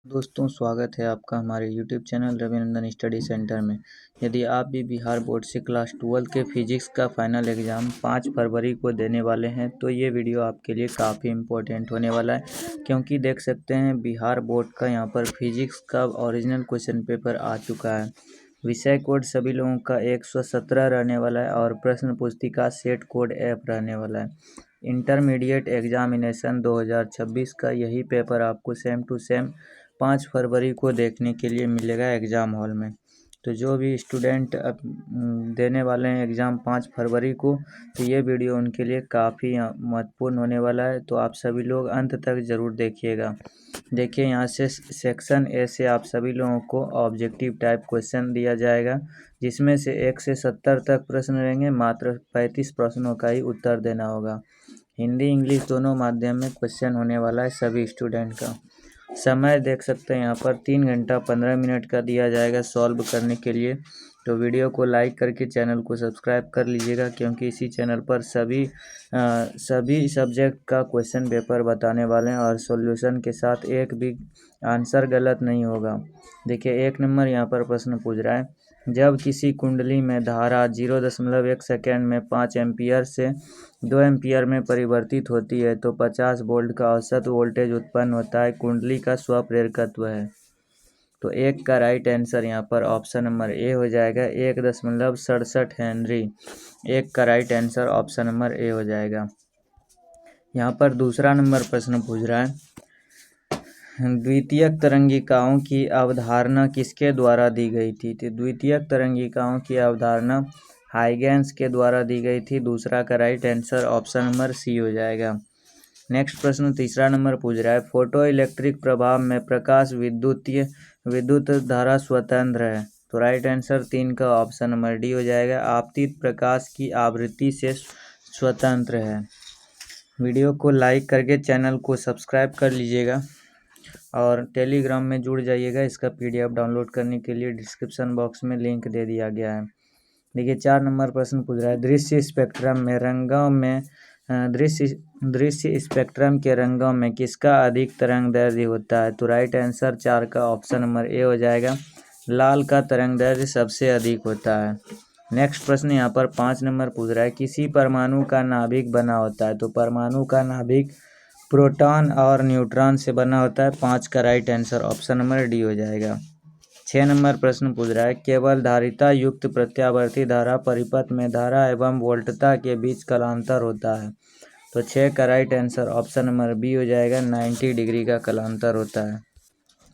दोस्तों, स्वागत है आपका हमारे YouTube channel Ravinandan study centre में। यदि आप भी बिहार बोर्ड से क्लास 12 के फिजिक्स का फाइनल एग्ज़ाम 5 फरवरी को देने वाले हैं तो ये वीडियो आपके लिए काफ़ी इम्पोर्टेंट होने वाला है, क्योंकि देख सकते हैं बिहार बोर्ड का यहाँ पर फिजिक्स का ओरिजिनल क्वेश्चन पेपर आ चुका है। विषय कोड सभी लोगों का 117 रहने वाला है और प्रश्न पुस्तिका सेट कोड F रहने वाला है। इंटरमीडिएट एग्जामिनेशन 2026 का यही पेपर आपको सेम टू सेम 5 फरवरी को देखने के लिए मिलेगा एग्ज़ाम हॉल में। तो जो भी स्टूडेंट देने वाले हैं एग्ज़ाम 5 फरवरी को, तो ये वीडियो उनके लिए काफ़ी महत्वपूर्ण होने वाला है। तो आप सभी लोग अंत तक ज़रूर देखिएगा। देखिए, यहाँ से सेक्शन ए से आप सभी लोगों को ऑब्जेक्टिव टाइप क्वेश्चन दिया जाएगा, जिसमें से 1 से 70 तक प्रश्न रहेंगे। मात्र 35 प्रश्नों का ही उत्तर देना होगा। हिंदी इंग्लिश दोनों माध्यम में क्वेश्चन होने वाला है सभी स्टूडेंट का। समय देख सकते हैं यहाँ पर 3 घंटा 15 मिनट का दिया जाएगा सॉल्व करने के लिए। तो वीडियो को लाइक करके चैनल को सब्सक्राइब कर लीजिएगा, क्योंकि इसी चैनल पर सभी सब्जेक्ट का क्वेश्चन पेपर बताने वाले हैं और सॉल्यूशन के साथ एक भी आंसर गलत नहीं होगा। देखिए, 1 नंबर यहाँ पर प्रश्न पूछ रहा है, जब किसी कुंडली में धारा 0.1 सेकेंड में 5 एम्पियर से 2 एम्पियर में परिवर्तित होती है तो 50 वोल्ट का औसत वोल्टेज उत्पन्न होता है। कुंडली का स्वप्रेरकत्व है। तो 1 का राइट आंसर यहाँ पर ऑप्शन नंबर ए हो जाएगा, 1.67 हेनरी। 1 का right answer option number A हो जाएगा। यहाँ पर दूसरा नंबर प्रश्न पूछ रहा है, द्वितीयक तरंगिकाओं की अवधारणा किसके द्वारा दी गई थी? तो द्वितीयक तरंगिकाओं की अवधारणा हाइगेंस के द्वारा दी गई थी। दूसरा का right answer option number C हो जाएगा। नेक्स्ट प्रश्न तीसरा नंबर पूछ रहा है, फोटो इलेक्ट्रिक प्रभाव में प्रकाश विद्युत धारा स्वतंत्र है। तो राइट आंसर 3 का ऑप्शन नंबर डी हो जाएगा, आपतित प्रकाश की आवृत्ति से स्वतंत्र है। वीडियो को लाइक करके चैनल को सब्सक्राइब कर लीजिएगा और टेलीग्राम में जुड़ जाइएगा। इसका PDF डाउनलोड करने के लिए डिस्क्रिप्शन बॉक्स में लिंक दे दिया गया है। देखिए, 4 नंबर प्रश्न पूछ रहा है, दृश्य स्पेक्ट्रम के रंगों में किसका अधिक तरंगदैर्घ्य होता है? तो राइट आंसर 4 का ऑप्शन नंबर ए हो जाएगा, लाल का तरंगदैर्घ्य सबसे अधिक होता है। नेक्स्ट प्रश्न यहाँ पर 5 नंबर पूछ रहा है, किसी परमाणु का नाभिक बना होता है? तो परमाणु का नाभिक प्रोटॉन और न्यूट्रॉन से बना होता है। 5 का right answer option number D हो जाएगा। 6 नंबर प्रश्न पूछ रहा है, केवल धारिता युक्त प्रत्यावर्ती धारा परिपथ में धारा एवं वोल्टता के बीच कलांतर होता है। तो 6 का right answer option number B हो जाएगा, 90 डिग्री का कलांतर होता है।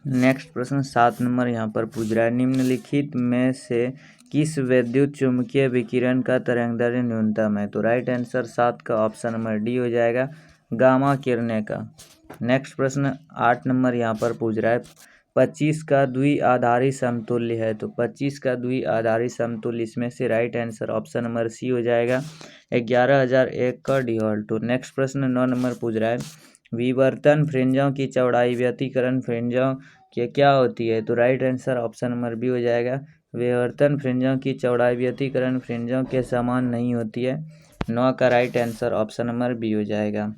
नेक्स्ट प्रश्न 7 नंबर यहाँ पर पूछ रहा है, निम्नलिखित में से किस विद्युत चुम्बकीय विकिरण का तरंगदैर्घ्य न्यूनतम है? तो राइट आंसर 7 का ऑप्शन नंबर डी हो जाएगा, गामा किरणें का। नेक्स्ट प्रश्न 8 नंबर यहाँ पर पूछ रहा है, 25 का द्विआधारी समतुल्य है। तो 25 का द्विआधारी समतुल्य, इसमें से right answer option number C हो जाएगा, 11001 का डिवाल्ट। तो नेक्स्ट प्रश्न 9 नंबर पूछ रहा है, विवर्तन फ्रिंजों की चौड़ाई व्यतिकरण फ्रिंजों की क्या होती है? तो right answer option number B हो जाएगा, विवर्तन फ्रिंजों की चौड़ाई व्यतिकरण फ्रिंजों के समान नहीं होती है। 9 का right answer option number B हो जाएगा।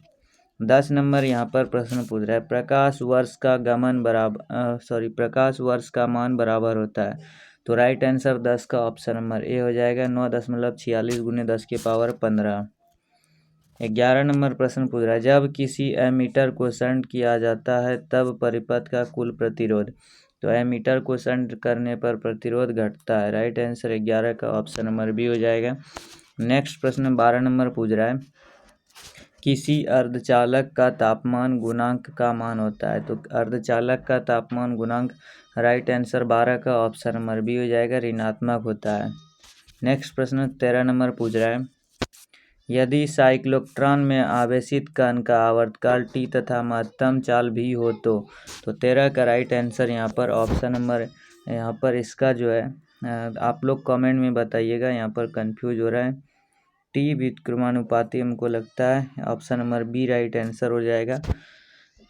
10 नंबर यहाँ पर प्रश्न पूछ रहा है, प्रकाश वर्ष का मान बराबर होता है। तो राइट आंसर 10 का ऑप्शन नंबर ए हो जाएगा, 9.46 गुने 10 की पावर 15। 11 नंबर प्रश्न पूछ रहा है, जब किसी एमीटर को शंट किया जाता है तब परिपथ का कुल प्रतिरोध? तो एमीटर को शंट करने पर प्रतिरोध घटता है। राइट आंसर 11 का ऑप्शन नंबर बी हो जाएगा। नेक्स्ट प्रश्न 12 नंबर पूछ रहा है, किसी अर्धचालक का तापमान गुणांक का मान होता है? तो अर्धचालक का तापमान गुणांक राइट आंसर 12 का ऑप्शन नंबर बी हो जाएगा, ऋणात्मक होता है। नेक्स्ट प्रश्न 13 नंबर पूछ रहा है, यदि साइक्लोट्रॉन में आवेशित कण का आवर्तकाल टी तथा महत्तम चाल भी हो तो 13 का राइट आंसर यहाँ पर ऑप्शन नंबर, यहाँ पर इसका जो है आप लोग कमेंट में बताइएगा, यहाँ पर कंफ्यूज हो रहा है। टी व्युत्क्रमानुपाती हमको लगता है option number B right answer हो जाएगा।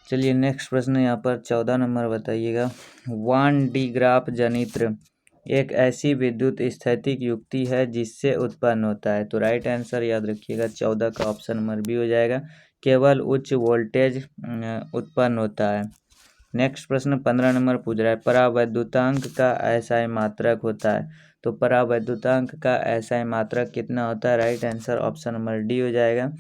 चलिए नेक्स्ट प्रश्न यहाँ पर 14 नंबर बताइएगा, वान डी ग्राफ जनित्र एक ऐसी विद्युत स्थैतिक युक्ति है जिससे उत्पन्न होता है। तो राइट आंसर याद रखिएगा, 14 का ऑप्शन नंबर बी हो जाएगा, केवल उच्च वोल्टेज उत्पन्न होता है। नेक्स्ट प्रश्न 15 नंबर पूछ रहा है, परावैद्युतांक का एसआई मात्रक होता है। तो परावैद्युतांक का एसआई मात्रक कितना होता है? Right answer option number D हो जाएगा,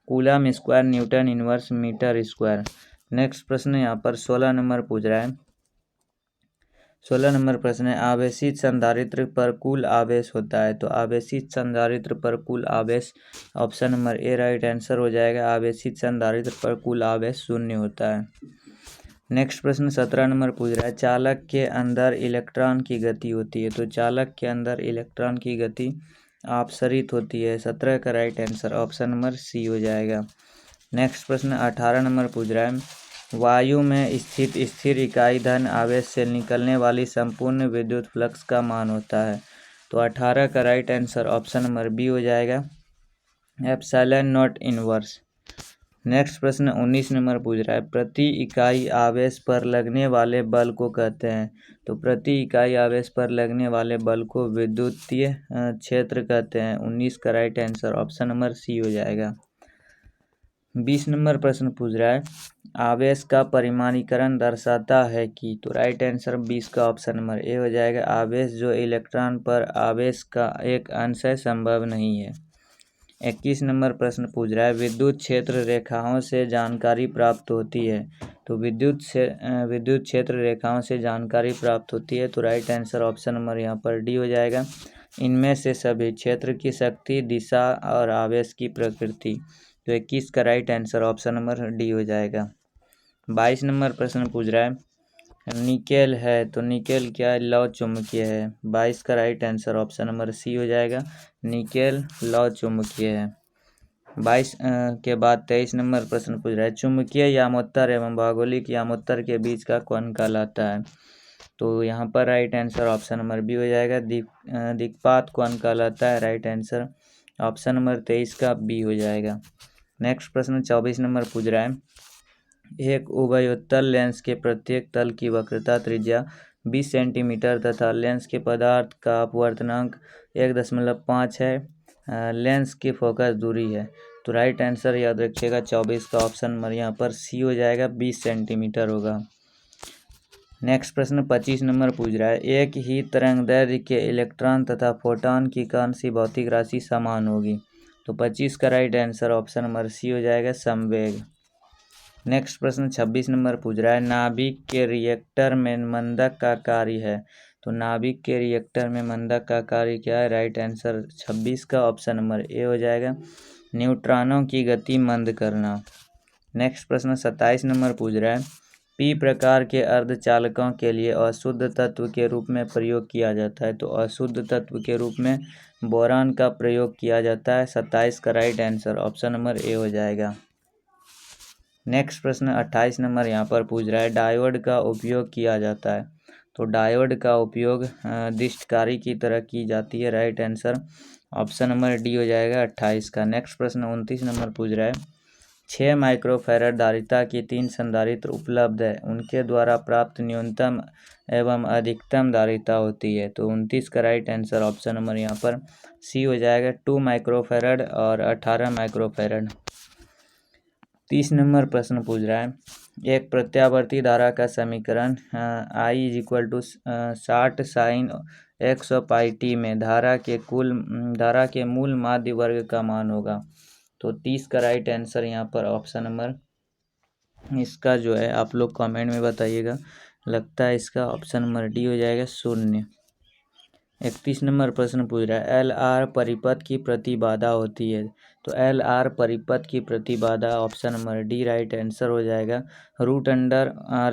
coulomb square newton inverse metre square. Next प्रश्न यहाँ पर 16 नंबर पूछ रहा है। 16 नंबर प्रश्न है, आवेशित संधारित्र पर कुल आवेश होता है। तो आवेशित संधारित्र पर कुल आवेश option number A right answer हो जाएगा, आवेशित संधारित्र पर कुल आवेश 0 होता है। नेक्स्ट प्रश्न 17 नंबर पूछ रहा है, चालक के अंदर इलेक्ट्रॉन की गति होती है। तो चालक के अंदर इलेक्ट्रॉन की गति अपसरित होती है। 17 का right answer option number C हो जाएगा। नेक्स्ट प्रश्न 18 नंबर पूछ रहा है, वायु में स्थित स्थिर इकाई धन आवेश से निकलने वाली संपूर्ण विद्युत फ्लक्स का मान होता है। तो 18 का right answer option number B हो जाएगा, एप्सिलॉन नॉट इनवर्स। नेक्स्ट प्रश्न 19 नंबर पूछ रहा है, प्रति इकाई आवेश पर लगने वाले बल को कहते हैं। तो प्रति इकाई आवेश पर लगने वाले बल को विद्युतीय क्षेत्र कहते हैं। 19 का right answer option number C हो जाएगा। 20 नंबर प्रश्न पूछ रहा है, आवेश का परिमाणीकरण दर्शाता है कि। तो राइट आंसर 20 का ऑप्शन नंबर ए हो जाएगा, आवेश जो इलेक्ट्रॉन पर आवेश का एक अंश है संभव नहीं है। 21 नंबर प्रश्न पूछ रहा है, विद्युत क्षेत्र रेखाओं से जानकारी प्राप्त होती है। तो विद्युत क्षेत्र रेखाओं से जानकारी प्राप्त होती है। तो राइट आंसर ऑप्शन नंबर यहाँ पर डी हो जाएगा, इनमें से सभी क्षेत्र की शक्ति, दिशा और आवेश की प्रकृति। तो 21 का right answer option number D हो जाएगा। 22 नंबर प्रश्न पूछ रहा है, निकेल है। तो निकेल क्या है? लौ चुंबकीय है। 22 का right answer option number C हो जाएगा, निकेल लौ चुंबकीय है। 22 के बाद 23 नंबर प्रश्न पूछ रहा है, चुंबकीय यामोत्तर एवं भौगोलिक यामोत्तर के बीच का कौन कहलाता है। तो यहाँ पर right answer option number B हो जाएगा, दिक्पात कौन कहलाता है। राइट आंसर ऑप्शन नंबर 23 का बी हो जाएगा। नेक्स्ट प्रश्न 24 नंबर पूछ रहा है, एक उभयोत्तल लेंस के प्रत्येक तल की वक्रता त्रिज्या 20 सेंटीमीटर तथा लेंस के पदार्थ का अपवर्तनांक 1.5 है। लेंस की फोकस दूरी है। तो राइट आंसर याद रखिएगा 24 का ऑप्शन नंबर यहाँ पर सी हो जाएगा, 20 सेंटीमीटर होगा। नेक्स्ट प्रश्न 25 नंबर पूछ रहा है, एक ही तरंगदैर्घ्य के इलेक्ट्रॉन तथा फोटॉन की कौन सी भौतिक राशि समान होगी। तो 25 का right answer option number C हो जाएगा, समवेग। नेक्स्ट प्रश्न 26 नंबर पूछ रहा है, नाभिक के रिएक्टर में मंदक का कार्य है। तो नाभिक के रिएक्टर में मंदक का कार्य क्या है? राइट आंसर 26 का ऑप्शन नंबर ए हो जाएगा, न्यूट्रॉनों की गति मंद करना। नेक्स्ट प्रश्न 27 नंबर पूछ रहा है, पी प्रकार के अर्धचालकों के लिए अशुद्ध तत्व के रूप में प्रयोग किया जाता है। तो अशुद्ध तत्व के रूप में बोरान का प्रयोग किया जाता है। 27 का right answer option number A हो जाएगा। नेक्स्ट प्रश्न 28 नंबर यहाँ पर पूछ रहा है, डायोड का उपयोग किया जाता है। तो डायोड का उपयोग दिष्टकारी की तरह की जाती है। Right answer option number D हो जाएगा 28 का। नेक्स्ट प्रश्न 29 नंबर पूछ रहा है, 6 माइक्रोफैराड धारिता की 3 संधारित्र उपलब्ध है, उनके द्वारा प्राप्त न्यूनतम एवं अधिकतम धारिता होती है। तो 29 का राइट आंसर ऑप्शन नंबर यहाँ पर सी हो जाएगा, 2 माइक्रोफैराड और 18 माइक्रोफैराड। 30 नंबर प्रश्न पूछ रहा है, एक प्रत्यावर्ती धारा का समीकरण I = 60 साइन x/πt में धारा के मूल माध्य वर्ग का मान होगा। तो 30 का राइट आंसर यहाँ पर ऑप्शन नंबर इसका जो है आप लोग कमेंट में बताइएगा, लगता है इसका ऑप्शन नंबर डी हो जाएगा, 0। 31 नंबर प्रश्न पूछ रहा है, LR परिपथ की प्रतिबाधा होती है। तो LR परिपथ की प्रतिबाधा option number D right answer हो जाएगा, √R²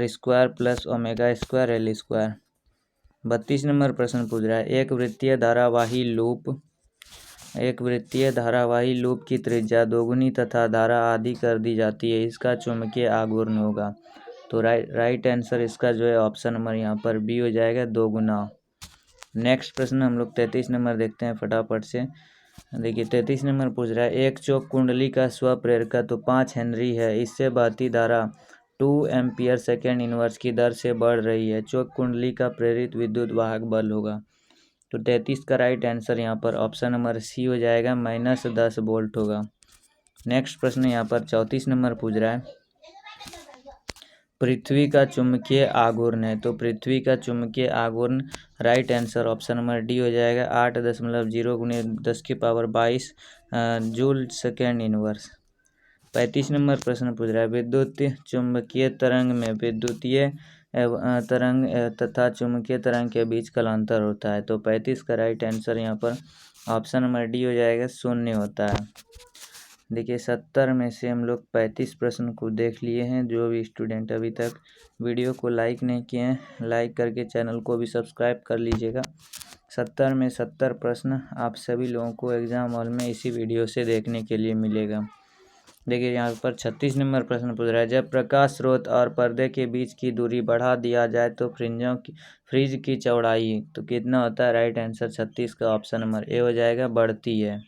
+ ω² L²। 32 नंबर प्रश्न पूछ रहा है, एक वृत्तीय धारावाही लूप की त्रिज्या दोगुनी तथा धारा आधी कर दी जाती है, इसका चुंबकीय आघूर्ण होगा। तो राइट आंसर इसका जो है ऑप्शन नंबर यहाँ पर बी हो जाएगा, 2 गुना। नेक्स्ट प्रश्न हम लोग 33 नंबर देखते हैं फटाफट से। देखिए 33 नंबर पूछ रहा है, एक चौक कुंडली का स्वप्रेरकत्व 5 हेनरी है, इससे बहती धारा 2 एम्पियर सेकेंड इनवर्स की दर से बढ़ रही है, चौक कुंडली का प्रेरित विद्युत वाहक बल होगा। तो 33 का राइट आंसर यहाँ पर ऑप्शन नंबर सी हो जाएगा, -10 वोल्ट होगा। नेक्स्ट प्रश्न यहाँ पर 34 नंबर पूछ रहा है, पृथ्वी का चुंबकीय आघूर्ण है। तो पृथ्वी का चुंबकीय आघूर्ण right answer option number D हो जाएगा 8.0 गुणे 10⁻22 जूल सेकेंड इनवर्स। 35 नंबर प्रश्न पूछ रहा है विद्युत चुंबकीय तरंग में विद्युतीय तरंग तथा चुंबकीय तरंग के बीच कालांतर होता है। तो 35 का राइट आंसर यहाँ पर ऑप्शन नंबर डी हो जाएगा, शून्य होता है। देखिए 70 में से हम लोग 35 प्रश्न को देख लिए हैं। जो भी स्टूडेंट अभी तक वीडियो को लाइक नहीं किए हैं, लाइक करके चैनल को भी सब्सक्राइब कर लीजिएगा। 70 में 70 प्रश्न आप सभी लोगों को एग्जाम हॉल में इसी वीडियो से देखने के लिए मिलेगा। देखिए यहाँ पर 36 नंबर प्रश्न पूछ रहा है जब प्रकाश स्रोत और पर्दे के बीच की दूरी बढ़ा दिया जाए तो फ्रिज की चौड़ाई तो कितना होता है। राइट आंसर 36 का ऑप्शन नंबर ए हो जाएगा, बढ़ती है।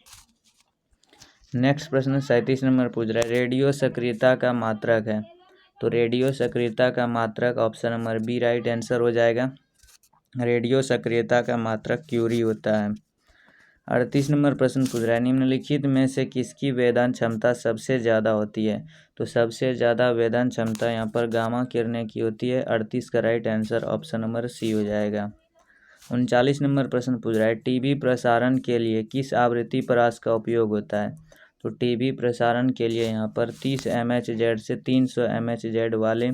नेक्स्ट प्रश्न 37 नंबर पूछ रहा है रेडियो सक्रियता का मात्रक है। तो रेडियो सक्रियता का मात्रक option number B right answer हो जाएगा। रेडियो सक्रियता का मात्रक क्यूरी होता है। 38 नंबर प्रश्न पूछ रहा है निम्नलिखित में से किसकी वेदन क्षमता सबसे ज़्यादा होती है। तो सबसे ज़्यादा वेदन क्षमता यहाँ पर गामा किरणें की होती है। 38 का right answer option number C हो जाएगा। 39 नंबर प्रश्न पूछ रहा है टीवी प्रसारण के लिए किस आवृत्ति परास का उपयोग होता है। तो टीवी प्रसारण के लिए यहाँ पर 30 mHz से 300 mHz वाले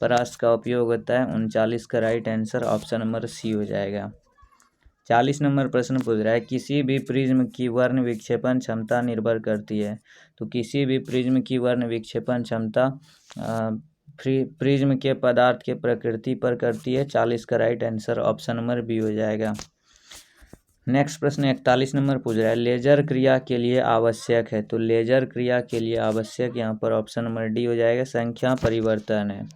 परास का उपयोग होता है। 39 का right answer option number C हो जाएगा। 40 नंबर प्रश्न पूछ रहा है किसी भी प्रिज्म की वर्ण विक्षेपण क्षमता निर्भर करती है। तो किसी भी प्रिज्म की वर्ण विक्षेपण क्षमता प्रिज्म के पदार्थ के प्रकृति पर करती है। 40 का right answer option number B हो जाएगा। नेक्स्ट प्रश्न 41 नंबर पूछ रहा है लेजर क्रिया के लिए आवश्यक है। तो लेजर क्रिया के लिए आवश्यक यहाँ पर ऑप्शन नंबर डी हो जाएगा, संख्या परिवर्तन है।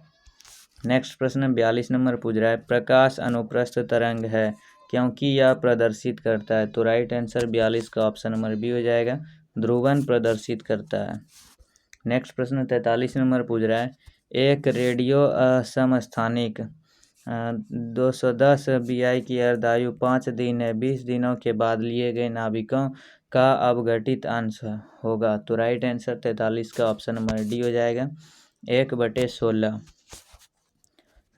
नेक्स्ट प्रश्न 42 नंबर पूछ रहा है प्रकाश अनुप्रस्थ तरंग है क्योंकि यह प्रदर्शित करता है। तो राइट आंसर 42 का ऑप्शन नंबर बी हो जाएगा, ध्रुवन प्रदर्शित करता है। नेक्स्ट प्रश्न 43 नंबर पूछ रहा है एक रेडियो समस्थानिक 210 BI की अर्धायु 5 दिन है। 20 दिनों के बाद लिए गए नाभिकों का अवघटित अंश होगा। तो राइट आंसर 43 का ऑप्शन नंबर डी हो जाएगा, 1/16।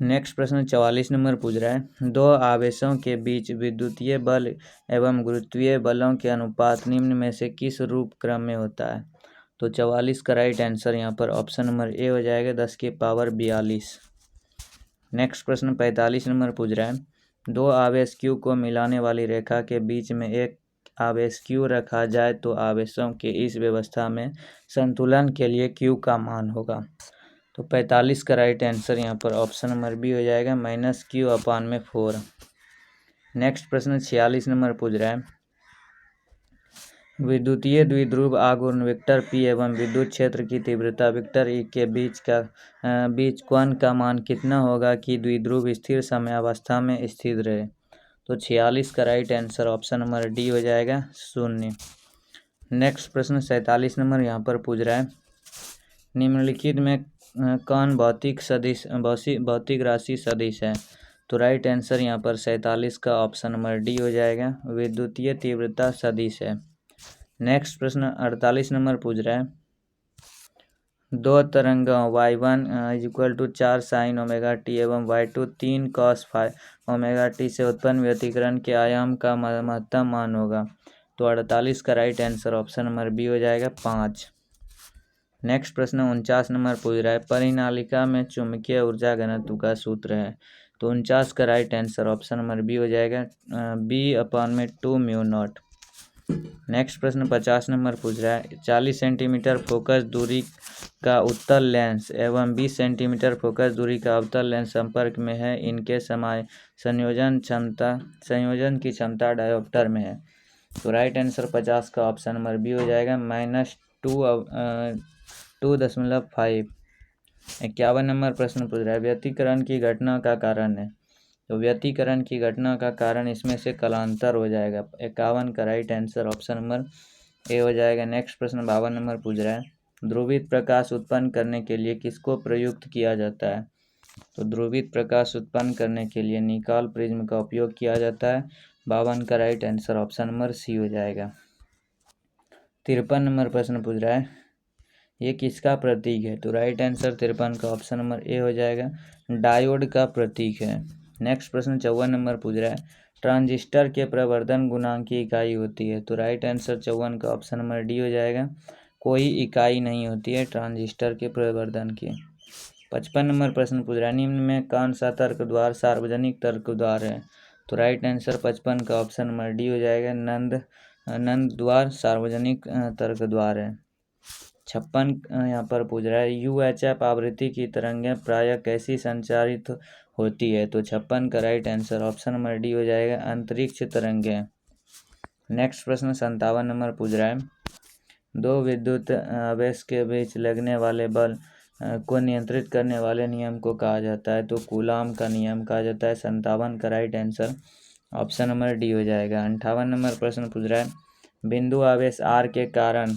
नेक्स्ट प्रश्न 44 नंबर पूछ रहा है दो आवेशों के बीच विद्युतीय बल एवं गुरुत्वीय बलों के अनुपात निम्न में से किस रूप क्रम में होता है। तो 44 का राइट आंसर यहाँ पर ऑप्शन नंबर ए हो जाएगा, 10⁻42। नेक्स्ट प्रश्न 45 नंबर पूछ रहा है दो आवेश Q को मिलाने वाली रेखा के बीच में एक आवेश Q रखा जाए तो आवेशों के इस व्यवस्था में संतुलन के लिए Q का मान होगा। तो 45 का राइट आंसर यहाँ पर ऑप्शन नंबर बी हो जाएगा, -Q/4। नेक्स्ट प्रश्न 46 नंबर पूछ रहा है विद्युतीय द्विध्रुव आघूर्ण वेक्टर P एवं विद्युत क्षेत्र की तीव्रता वेक्टर E के बीच कोण का मान कितना होगा कि द्विध्रुव स्थिर समयावस्था में स्थित रहे। तो 46 का right answer option number D हो जाएगा, 0। नेक्स्ट प्रश्न 47 नंबर यहाँ पर पूछ रहा है निम्नलिखित में कौन भौतिक राशि सदिश है। तो राइट आंसर यहाँ पर 47 का ऑप्शन नंबर डी हो जाएगा, विद्युतीय तीव्रता सदिश है। नेक्स्ट प्रश्न 48 नंबर पूछ रहा है दो तरंगों y1 = 4 sin ωt एवं y2 3 cos ωt से उत्पन्न व्यतिकरण के आयाम का महत्तम मान होगा। तो 48 का right answer option number B हो जाएगा, 5। नेक्स्ट प्रश्न 49 नंबर पूछ रहा है परिनालिका में चुंबकीय ऊर्जा घनत्व का सूत्र है। तो 49 का right answer option number B हो जाएगा, B/2μ0। नेक्स्ट प्रश्न 50 नंबर पूछ रहा है 40 सेंटीमीटर फोकस दूरी का उत्तल लेंस एवं 20 सेंटीमीटर फोकस दूरी का अवतल लेंस संपर्क में है, इनके संयोजन की क्षमता डायोप्टर में है। तो राइट आंसर 50 का ऑप्शन नंबर बी हो जाएगा, -2.5। 51 नंबर प्रश्न पूछ रहा है व्यतिकरण की घटना का कारण है। तो व्यतिकरण की घटना का कारण इसमें से कलांतर हो जाएगा। 51 का right answer option number A हो जाएगा। नेक्स्ट प्रश्न 52 नंबर पूछ रहा है ध्रुवित प्रकाश उत्पन्न करने के लिए किसको प्रयुक्त किया जाता है। तो ध्रुवित प्रकाश उत्पन्न करने के लिए निकाल प्रिज्म का उपयोग किया जाता है। 52 का right answer option number C हो जाएगा। 53 नंबर प्रश्न पूछ रहा है ये किसका प्रतीक है? तो राइट आंसर 53 का ऑप्शन नंबर ए हो जाएगा, डायोड का प्रतीक है। नेक्स्ट प्रश्न 54 नंबर पूछ रहा है, ट्रांजिस्टर के प्रवर्धन गुणांक की इकाई होती है? तो राइट आंसर 54 का ऑप्शन नंबर डी हो जाएगा, कोई इकाई नहीं होती है ट्रांजिस्टर के प्रवर्धन की। 55 नंबर प्रश्न पूछ रहा है, निम्न में कौन सा तर्क द्वार सार्वजनिक तर्क द्वार है? तो राइट आंसर 55 का ऑप्शन नंबर डी हो जाएगा, नंद द्वार सार्वजनिक तर्क द्वार है। 56 यहाँ पर पूछ रहा है, UHF आवृत्ति की तरंगें प्रायः कैसी संचारित होती है? तो 56 का right answer option number D हो जाएगा, अंतरिक्ष तरंगें। नेक्स्ट प्रश्न 57 नंबर पूछ रहा है, दो विद्युत आवेश के बीच लगने वाले बल को नियंत्रित करने वाले नियम को कहा जाता है? तो कूलाम का नियम कहा जाता है। 57 का right answer option number D हो जाएगा। 58 नंबर प्रश्न पूछ रहा है, बिंदु आवेश R के कारण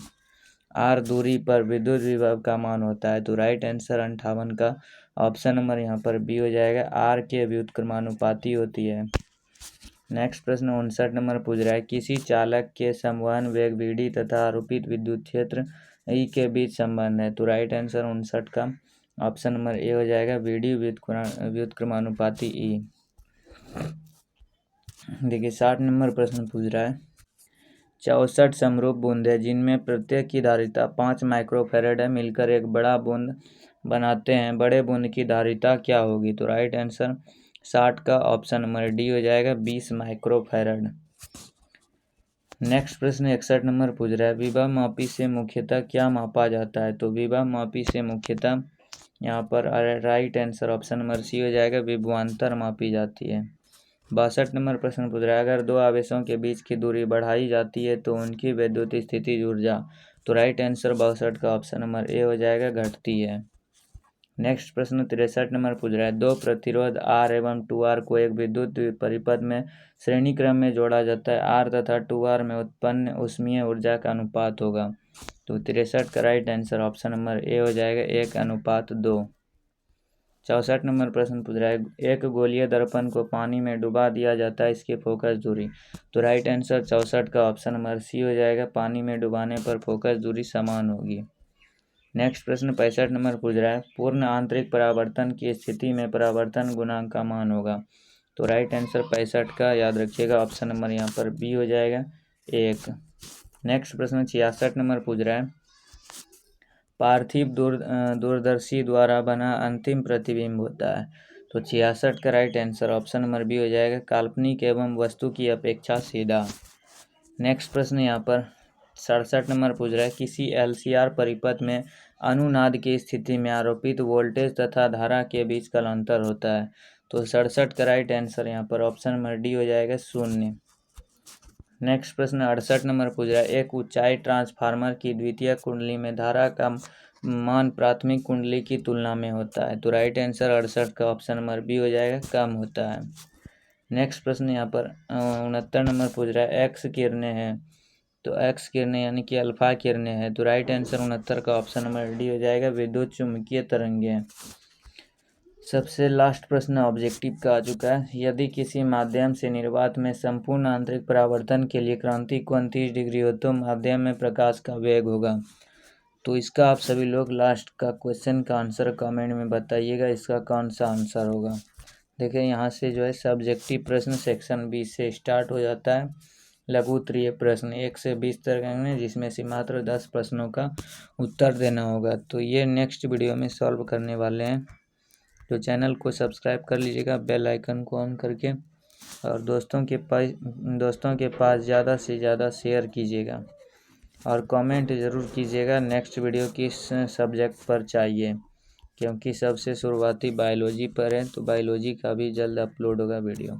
R दूरी पर विद्युत विभव का मान होता है? तो राइट आंसर 58 का ऑप्शन नंबर यहाँ पर बी हो जाएगा, R के व्युत्क्रमानुपाती होती है। नेक्स्ट प्रश्न 59 नंबर पूछ रहा है, किसी चालक के संवहन वेग VD तथा आरोपित विद्युत क्षेत्र E के बीच संबंध है? तो राइट आंसर 59 का ऑप्शन नंबर ए हो जाएगा, VD व्युत्क्रमानुपाती E। देखिए 60 नंबर प्रश्न पूछ रहा है, 64 समरूप बूंदें जिनमें प्रत्येक की धारिता 5 माइक्रोफैरड है मिलकर एक बड़ा बूंद बनाते हैं, बड़े बूंद की धारिता क्या होगी? तो राइट आंसर 60 का ऑप्शन नंबर डी हो जाएगा, 20 माइक्रोफैरड। नेक्स्ट प्रश्न 61 नंबर पूछ रहा है, विभव मापी से मुख्यतः क्या मापा जाता है? तो विभव मापी से मुख्यतः यहाँ पर right answer option number C हो जाएगा, विभवांतर मापी जाती है। 62 नंबर प्रश्न पूछ रहा है, अगर दो आवेशों के बीच की दूरी बढ़ाई जाती है तो उनकी वैद्युत स्थितिज ऊर्जा? तो राइट आंसर 62 का ऑप्शन नंबर ए हो जाएगा, घटती है। नेक्स्ट प्रश्न 63 नंबर पूछ रहा है, दो प्रतिरोध R एवं 2R को एक विद्युत परिपथ में श्रेणी क्रम में जोड़ा जाता है, R तथा 2R में उत्पन्न ऊष्मीय ऊर्जा का अनुपात होगा? तो 63 का right answer option number A हो जाएगा, 1:2। 64 नंबर प्रश्न पूछ रहा है, एक गोलीय दर्पण को पानी में डुबा दिया जाता है, इसकी फोकस दूरी? तो राइट आंसर 64 का ऑप्शन नंबर सी हो जाएगा, पानी में डुबाने पर फोकस दूरी समान होगी। नेक्स्ट प्रश्न 65 नंबर पूछ रहा है, पूर्ण आंतरिक परावर्तन की स्थिति में परावर्तन गुणांक का मान होगा? तो राइट आंसर 65 का याद रखिएगा, ऑप्शन नंबर यहाँ पर बी हो जाएगा, 1। नेक्स्ट प्रश्न 66 नंबर पूछ रहा है, पार्थिव दूरदर्शी द्वारा बना अंतिम प्रतिबिंब होता है? तो 66 का right answer option number B हो जाएगा, काल्पनिक एवं वस्तु की अपेक्षा सीधा। नेक्स्ट प्रश्न यहाँ पर 67 नंबर पूछ रहा है, किसी LCR परिपथ में अनुनाद की स्थिति में आरोपित वोल्टेज तथा धारा के का कल अंतर होता है? तो 67 का राइट आंसर यहाँ पर ऑप्शन नंबर डी हो जाएगा, 0। नेक्स्ट प्रश्न 68 नंबर पूछ रहा है, एक ऊंचाई ट्रांसफार्मर की द्वितीय कुंडली में धारा का मान प्राथमिक कुंडली की तुलना में होता है? तो राइट आंसर 68 का ऑप्शन नंबर बी हो जाएगा, कम होता है। नेक्स्ट प्रश्न यहाँ पर 69 नंबर पूछ रहा है, एक्स किरणें हैं, तो एक्स किरणें यानी कि अल्फा किरणें हैं? तो राइट आंसर 69 का ऑप्शन नंबर डी हो जाएगा, विद्युत चुम्बकीय तरंगें। सबसे लास्ट प्रश्न ऑब्जेक्टिव का आ चुका है, यदि किसी माध्यम से निर्वात में संपूर्ण आंतरिक परावर्तन के लिए क्रांति कोण 30 डिग्री हो तो माध्यम में प्रकाश का वेग होगा? तो इसका आप सभी लोग लास्ट का क्वेश्चन का आंसर कमेंट में बताइएगा, इसका कौन सा आंसर होगा। देखिए यहाँ से जो है सब्जेक्टिव प्रश्न सेक्शन 20 से स्टार्ट हो जाता है, लघु उत्तरीय प्रश्न 1 से 20 तक हैं, जिसमें से मात्र 10 प्रश्नों का उत्तर देना होगा। तो ये नेक्स्ट वीडियो में सॉल्व करने वाले हैं, तो चैनल को सब्सक्राइब कर लीजिएगा बेल आइकन को ऑन करके, और दोस्तों के पास ज़्यादा से ज़्यादा शेयर कीजिएगा, और कमेंट ज़रूर कीजिएगा नेक्स्ट वीडियो किस सब्जेक्ट पर चाहिए, क्योंकि सबसे शुरुआती बायोलॉजी पर है, तो बायोलॉजी का भी जल्द अपलोड होगा वीडियो।